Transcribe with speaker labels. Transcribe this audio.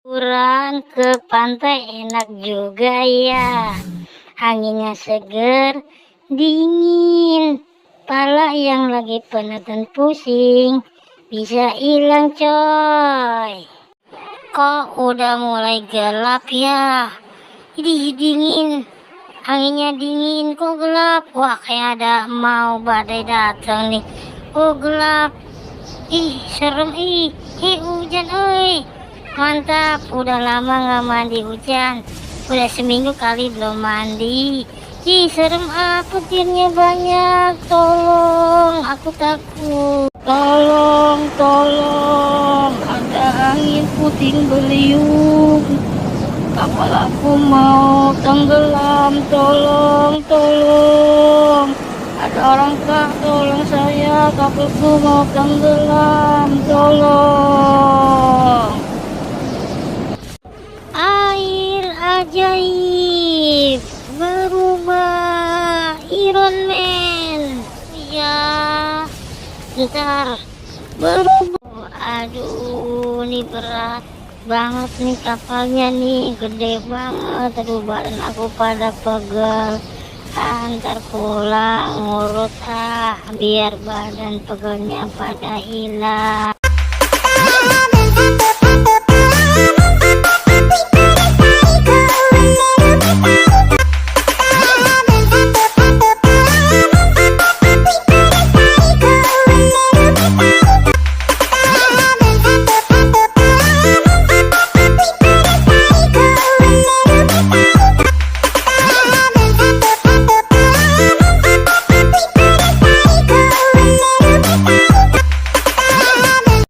Speaker 1: Liburan ke pantai enak juga ya. Anginnya seger, dingin. Pala yang lagi penat dan pusing bisa hilang coy. Kok udah mulai gelap ya? Idih dingin. Anginnya dingin, kok gelap? Wah, kayak ada mau badai datang nih. Oh, gelap. Ih, serem ih. Hujan oi. Mantap, udah lama nggak mandi hujan. Udah seminggu kali belum mandi. Ih, serem petirnya banyak. Tolong, aku takut. Tolong. Ada angin puting beliung. Kapal aku mau tenggelam. Tolong. Ada orang kak, tolong saya. Kapalku mau tenggelam. Tolong. Air ajaib berubah Iron Man. Ya, bentar berubah. Aduh, ini berat banget nih kapalnya nih, gede banget. Aduh, badan aku pada pegel. Antar pulang ngurut biar badan pegelnya pada hilang.